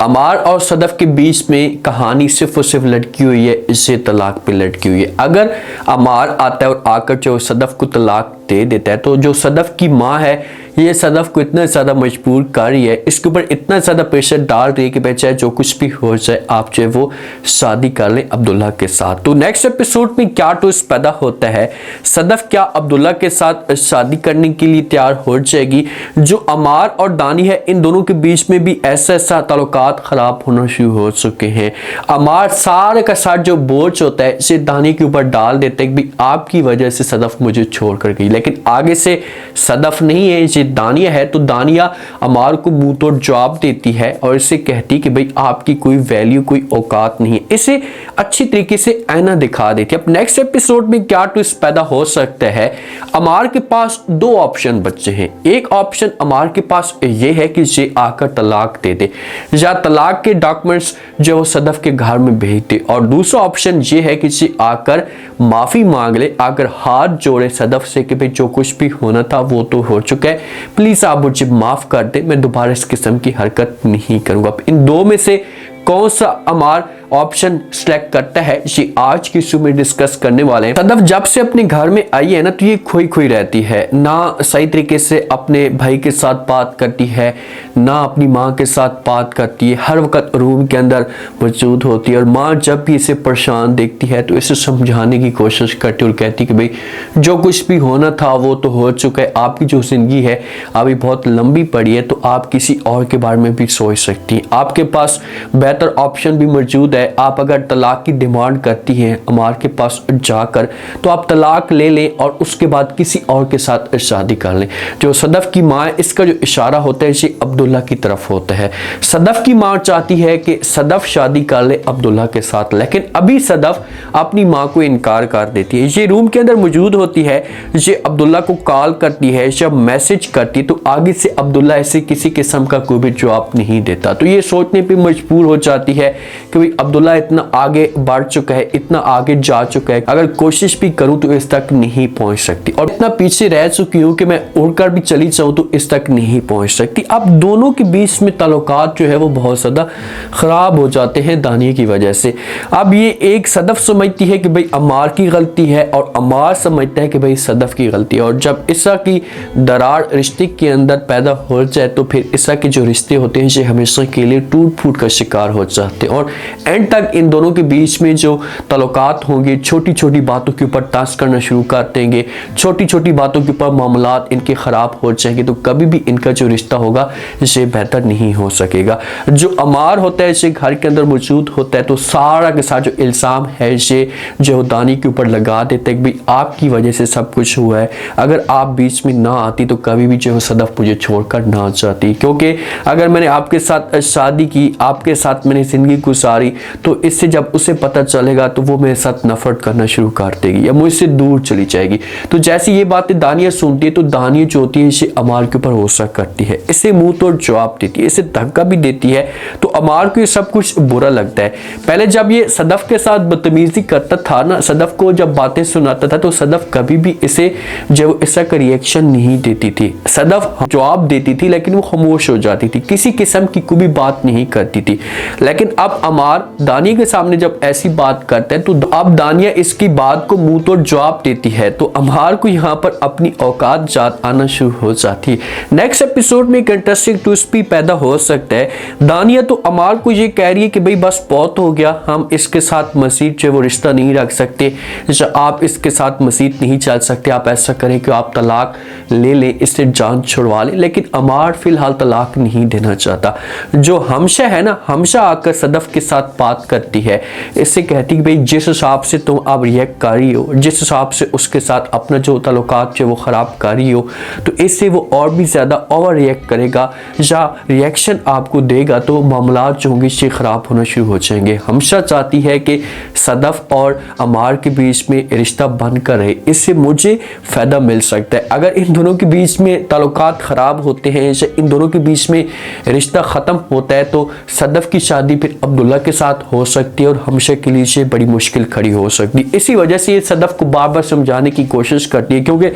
अमार और सदफ के बीच में कहानी सिर्फ और सिर्फ लटकी हुई है, इससे तलाक पे लटकी हुई है। अगर अमार आता है और आकर जो सदफ को तलाक दे देता है तो जो सदफ की माँ है ये सदफ को इतना ज़्यादा मजबूर कर रही है, इसके ऊपर इतना ज़्यादा प्रेशर डाल रही है कि भाई चाहे जो कुछ भी हो जाए आप जो है वो शादी कर लें अब्दुल्ला के साथ। तो नेक्स्ट एपिसोड में क्या ट्विस्ट पैदा होता है, सदफ क्या अब्दुल्ला के साथ शादी करने के लिए तैयार हो जाएगी? जो अमार और दानी है इन दोनों के बीच में भी ऐसा ताल्लुकात ख़राब होना शुरू हो चुके हैं। अमार सारे का साथ जो बोझ होता है इसे दानी के ऊपर डाल देते हैं कि भाई आपकी वजह से सदफ मुझे छोड़ कर गई, लेकिन आगे से सदफ नहीं है ये दानिया है। तो दानिया अमार को मुंह तोड़ जवाब देती है और इसे कहती कि भाई आपकी कोई वैल्यू कोई औकात नहीं है, इसे अच्छी तरीके से आईना दिखा देती है। अब नेक्स्ट एपिसोड में क्या ट्विस्ट पैदा हो सकता है, अमार के पास दो ऑप्शन बचे हैं। एक ऑप्शन अमार के पास ये है कि ये आकर तलाक दे दे या तलाक के डॉक्यूमेंट्स जो वो सदफ के घर में भेज दे, और दूसरा ऑप्शन ये है कि ये आकर माफी मांग ले, आकर हाथ जोड़े सदफ से कि भाई जो कुछ भी होना था वो तो हो चुका है, प्लीज आप मुझे माफ कर दे, मैं दोबारा इस किस्म की हरकत नहीं करूंगा। इन दो में से कौन सा अमार ऑप्शन सिलेक्ट करता है ये आज की शो में डिस्कस करने वाले हैं। सदफ जब से अपने घर में आई है ना तो ये खोई खोई रहती है, ना सही तरीके से अपने भाई के साथ बात करती है, ना अपनी माँ के साथ बात करती है, हर वक्त रूम के अंदर मौजूद होती है। और माँ जब भी इसे परेशान देखती है तो इसे समझाने की कोशिश करती है और कहती कि भाई जो कुछ भी होना था वो तो हो चुका है, आपकी जो जिंदगी है अभी बहुत लंबी पड़ी है तो आप किसी और के बारे में भी सोच सकती हैं, आपके पास बेहतर ऑप्शन भी मौजूद है। आप अगर तलाक की डिमांड करती हैं अमार के पास जाकर तो आप तलाक ले लें और उसके बाद किसी और के साथ शादी कर लें। जो सदफ की माँ है इसका जो इशारा होता है ये अब्दुल्ला की तरफ होता है। सदफ की माँ चाहती है कि सदफ शादी कर ले अब्दुल्ला के साथ, लेकिन अभी सदफ अपनी माँ को इनकार कर देती है। ये रूम के अंदर मौजूद होती है, ये अब्दुल्ला को कॉल करती है, जब मैसेज करती तो आगे से अब्दुल्ला ऐसे किसी किस्म का कोई भी जवाब नहीं देता। तो ये सोचने पर मजबूर हो जाती है कि भाई अब्दुल्ला इतना आगे बढ़ चुका है, इतना आगे जा चुका है, अगर कोशिश भी करूं तो इस तक नहीं पहुंच सकती, और इतना पीछे रह चुकी हूं कि मैं उड़कर भी चली जाऊं तो इस तक नहीं पहुंच सकती। अब दोनों के बीच में ताल्लुकात जो है वो बहुत ज्यादा खराब हो जाते हैं दानिया की वजह से। अब ये एक सदफ समझती है कि भाई अमार की गलती है और अमार समझता है कि भाई सदफ की गलती है, और जब इसा की दरार रिश्ते के अंदर पैदा हो जाए तो फिर इसा के जो रिश्ते होते हैं ये हमेशा के लिए टूट फूट का शिकार हो जाते हैं, और एंड तक इन दोनों के बीच में जो ताल्लुकात होंगे छोटी छोटी बातों के ऊपर टास्क करना शुरू कर देंगे, छोटी छोटी बातों के ऊपर मामलात इनके खराब हो जाएंगे, तो कभी भी इनका जो रिश्ता होगा ये बेहतर नहीं हो सकेगा। जो अमार होता है इसे घर के अंदर मौजूद होता है तो सारा के साथ जो इल्ज़ाम है ये जो दानी के ऊपर लगा देते हैं कि भाई आपकी वजह से सब कुछ हुआ है, अगर आप बीच में ना आती तो कभी भी जो सदफ मुझे छोड़कर ना जाती, क्योंकि अगर मैंने आपके साथ शादी की, आपके साथ मैंने जिंदगी गुजारी, तो इससे जब उसे पता चलेगा तो वो मेरे साथ नफरत करना शुरू कर देगी या मुझसे दूर चली जाएगी। तो जैसे ये बातें दानिया सुनती है तो दानिया जो होती है इसे अमार के ऊपर गुस्सा करती है, इसे मुंह तोड़ जवाब देती है, इसे धक्का भी देती है। तो अमार को ये सब कुछ बुरा लगता है। पहले जब ये सदफ के साथ बदतमीजी करता था ना, सदफ को जब बातें सुनाता था तो सदफ कभी भी इसे जब ऐसा का रिएक्शन नहीं देती थी, सदफ जवाब देती थी लेकिन वो खामोश हो जाती थी, किसी किस्म की कोई भी बात नहीं करती थी। लेकिन अब अमार दानिया के सामने जब ऐसी बात करते हैं तो अब दानिया इसकी बात को मुंह तोड़ जवाब देती है, तो अमार को यहाँ पर अपनी औकात जात आना शुरू हो जाती है। नेक्स्ट एपिसोड में एक इंटरेस्टिंग ट्विस्ट भी पैदा हो सकता है। दानिया तो अमार को ये कह रही है कि भाई बस बहुत हो गया, हम इसके साथ मजीद जो वो रिश्ता नहीं रख सकते, आप इसके साथ मजीद नहीं चल सकते, आप ऐसा करें कि आप तलाक ले लें, इससे जान छुड़वा लें। लेकिन अमार फिलहाल तलाक नहीं देना चाहता। जो हमशा है ना, हमशा आकर सदफ के साथ बात करती है, इससे कहती कि भाई जिस हिसाब से तुम अब रिएक्ट कर रही हो, जिस हिसाब से उसके साथ अपना जो ताल्लुकात जो वो ख़राब कर रही हो, तो इससे वो और भी ज़्यादा ओवर रिएक्ट करेगा या रिएक्शन आपको देगा तो मामलात जो होंगे ये ख़राब होना शुरू हो जाएंगे। हमशा चाहती है कि सदफ और अमार के बीच में रिश्ता बन कर रहे, इससे मुझे फ़ायदा मिल सकता है। अगर इन दोनों के बीच में ताल्लुकात ख़राब होते हैं या इन दोनों के बीच में रिश्ता ख़त्म होता है तो सदफ की शादी फिर अब्दुल्ला के साथ हो सकती है और हमेशा के लिए बड़ी मुश्किल खड़ी हो सकती है। इसी वजह से ये सदफ को बार बार समझाने की कोशिश करती है, क्योंकि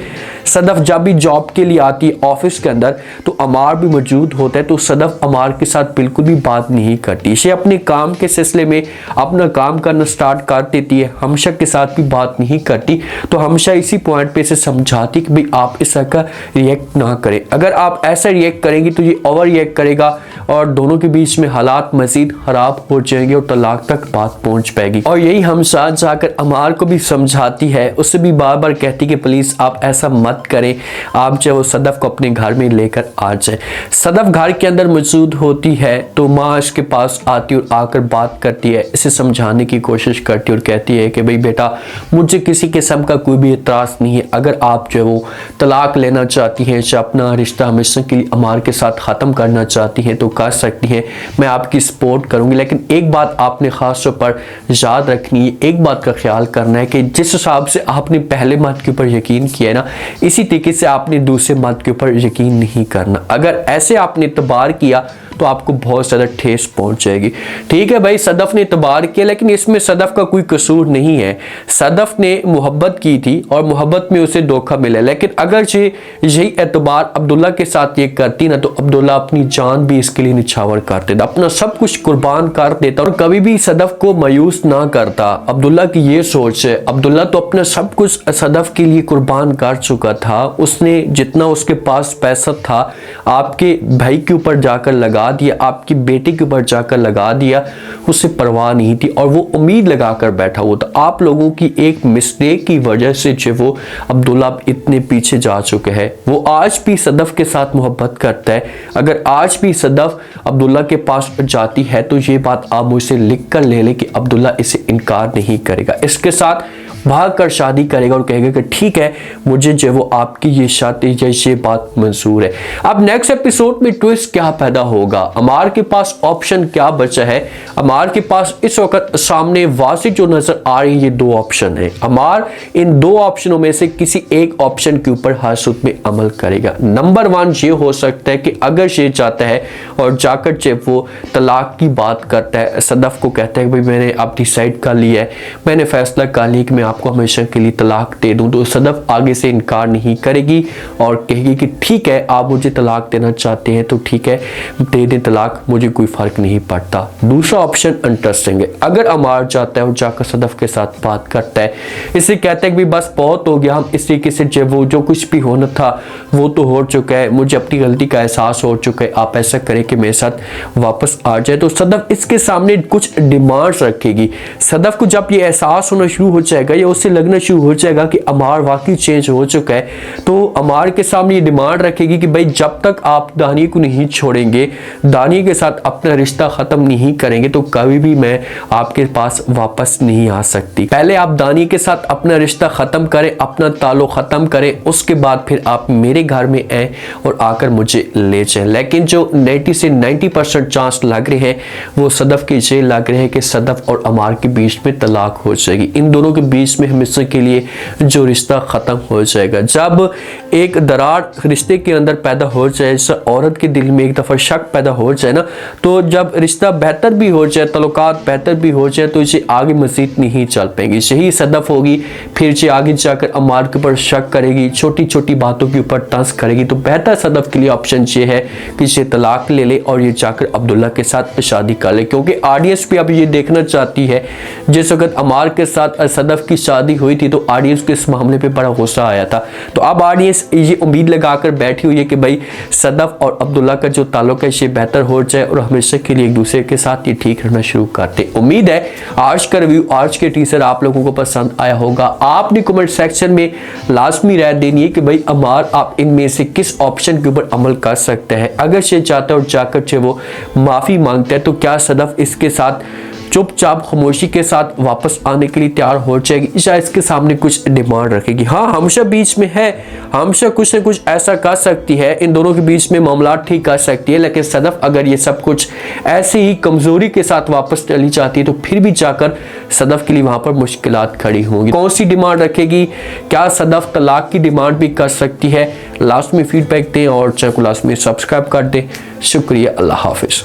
सदफ जब भी जॉब के लिए आती है ऑफिस के अंदर तो अमार भी मौजूद होता है, तो सदफ अमार के साथ बिल्कुल भी बात नहीं करती। इसे अपने काम के सिलसिले में अपना काम करना स्टार्ट कर देती है, हमेशा के साथ भी बात नहीं करती। तो हमेशा इसी पॉइंट पे से समझाती कि भाई आप इस तरह का रिएक्ट ना करें, अगर आप ऐसा रिएक्ट करेंगे तो ये ओवर रिएक्ट करेगा और दोनों के बीच में हालात मजीद खराब हो जाएंगे और तलाक तक बात पहुंच पाएगी। और यही हम साथ जाकर अमार को भी समझाती है, उससे भी बार बार कहती कि प्लीज आप ऐसा मत करें, आप जो सदफ को अपने घर में लेकर आ जाए। सदफ घर के अंदर मौजूद होती है तो माँ इसके पास आती और आकर बात करती है, इसे समझाने की कोशिश करती और कहती है कि भाई बेटा मुझे किसी किस्म का कोई भी एतराज़ नहीं है, अगर आप जो है वो तलाक लेना चाहती हैं, जो अपना रिश्ता हमेशा के लिए अमार के साथ ख़त्म करना चाहती हैं तो कर सकती हैं, मैं आपकी सपोर्ट करूंगी। लेकिन एक बात आपने ख़ास तौर पर याद रखनी है, एक बात का ख्याल करना है कि जिस हिसाब से आपने पहले मत के ऊपर यकीन किया है ना, इसी तरीके से आपने दूसरे मत के ऊपर यकीन नहीं करना। अगर ऐसे आपने इतबार किया तो आपको बहुत ज़्यादा ठेस पहुंच जाएगी। ठीक है भाई, सदफ ने इतबार किया लेकिन इसमें सदफ का कोई कसूर नहीं है। सदफ ने मोहब्बत की थी और मोहब्बत में उसे धोखा मिला, लेकिन अगर यही एतबार अब्दुल्ला के साथ ये करती ना तो अब्दुल्ला अपनी जान भी इसके लिए निछावर कर देता, अपना सब कुछ कुर्बान कर देता और कभी भी सदफ को मायूस ना करता। अब्दुल्ला की ये सोच है, अब्दुल्ला तो अपना सब कुछ सदफ के लिए कुर्बान कर चुका था, उसने जितना उसके पास पैसा था आपके भाई के ऊपर जाकर लगा दिया, आपकी बेटी के ऊपर जाकर लगा दिया, उसे परवाह नहीं थी और वो उम्मीद लगाकर बैठा हुआ था। आप लोगों की एक मिस्टेक की वजह से जो वो अब्दुल्ला इतने पीछे जा चुके हैं। वो आज भी सदफ के साथ मोहब्बत करता है, अगर आज भी सदफ अब्दुल्ला के पास जाती है तो ये बात आप मुझसे लिख कर ले लें कि अब्दुल्ला इसे इनकार नहीं करेगा, इसके साथ भाग कर शादी करेगा और कहेगा कि ठीक है मुझे जो वो आपकी ये शादी या ये बात मंजूर है। अब नेक्स्ट एपिसोड में ट्विस्ट क्या पैदा होगा, अमार के पास ऑप्शन क्या बचा है। अमार के पास इस वक्त सामने वाज़ेह जो नजर आ रही है ये दो ऑप्शन है। अमार इन दो ऑप्शनों में से किसी एक ऑप्शन के ऊपर हर सूरत में अमल करेगा। नंबर 1 ये हो सकता है कि अगर ये चाहता है और जाकर जब वो तलाक की बात करता है, सदफ को कहता है कि भाई मैंने अब डिसाइड कर लिया है, मैंने फैसला कर लिया कि मैं आपको हमेशा के लिए तलाक दे दूं, तो सदफ आगे से इनकार नहीं करेगी और कहेगी कि ठीक है आप मुझे तलाक देना चाहते हैं तो ठीक है दे दें तलाक, मुझे कोई फर्क नहीं पड़ता। दूसरा ऑप्शन इंटरेस्टिंग है, अगर अमार चाहता है और जाकर सदफ के साथ बात करता है, इसे कहता है कि बस बहुत हो गया, हम इस तरीके से जो कुछ भी होना था वो तो हो चुका है, मुझे अपनी गलती का एहसास हो चुका है, आप ऐसा करें कि मेरे साथ वापस आ जाए। तो सदफ इसके सामने कुछ डिमांड्स रखेगी। सदफ को जब ये एहसास होना शुरू हो जाएगा, उससे लगना शुरू हो जाएगा कि अमार वाकई चेंज हो चुका है, तो अमार के सामने ये डिमांड रखेगी कि भाई जब तक आप दानिया को नहीं छोड़ेंगे, दानिया के साथ अपना रिश्ता खत्म नहीं करेंगे तो कभी भी मैं आपके पास वापस नहीं आ सकती। पहले आप दानिया के साथ अपना रिश्ता खत्म करें, अपना ताल्लुक खत्म करें, उसके बाद फिर आप मेरे घर में आए और आकर मुझे ले जाएं। लेकिन जो 90 से 90% चांस लग रहे हैं वो सदफ के ये लग रहे हैं कि सदफ और अमार के बीच में तलाक हो जाएगी, इन दोनों के बीच में हमेशा के लिए जो रिश्ता खत्म हो जाएगा। जब एक दरार रिश्ते के अंदर पैदा हो जाए, औरत के दिल में एक दफा शक पैदा हो जाए ना, तो जब रिश्ता बेहतर भी हो जाए, तल्लुकात बेहतर भी हो जाए, तो इसे आगे मजीद नहीं चल पाएगी। यही सदफ होगी, फिर से आगे जाकर अमार के ऊपर शक करेगी, छोटी छोटी बातों के ऊपर तंज करेगी। तो बेहतर सदफ के लिए ऑप्शन ये है कि इसे तलाक ले ले और ये जाकर अब्दुल्ला के साथ शादी कर ले, क्योंकि ऑडियंस भी अब ये देखना चाहती है। जिस वक्त अमार के साथ सदफ की शादी हुई थी तो ऑडियंस को इस मामले पे बड़ा गुस्सा आया था, तो अब ऑडियंस ये उम्मीद लगाकर बैठी हुई है कि भाई सदफ और अब्दुल्ला का जो ताल्लुक है ये बेहतर हो जाए और हमेशा के लिए एक दूसरे के साथ ये ठीक रहना शुरू करते। उम्मीद है आज का रिव्यू, आज के टीजर आप लोगों को पसंद आया होगा। आपने कमेंट सेक्शन में लाजमी राय देनी है कि भाई अमार आप इनमें से किस ऑप्शन के ऊपर अमल कर सकते हैं। अगर ये चाहता है और जाकर वो माफी मांगता है तो क्या सदफ इसके साथ चुपचाप खामोशी के साथ वापस आने के लिए तैयार हो जाएगी, या इसके सामने कुछ डिमांड रखेगी। हाँ, हमेशा बीच में है, हमेशा कुछ न कुछ ऐसा कर सकती है, इन दोनों के बीच में मामला ठीक कर सकती है। लेकिन सदफ अगर ये सब कुछ ऐसे ही कमजोरी के साथ वापस चली जाती है तो फिर भी जाकर सदफ के लिए वहां पर मुश्किलात खड़ी होंगी। कौन सी डिमांड रखेगी, क्या सदफ तलाक की डिमांड भी कर सकती है? लास्ट में फीडबैक दें और चैनल को लास्ट में सब्सक्राइब कर दें। शुक्रिया, अल्लाह हाफिज।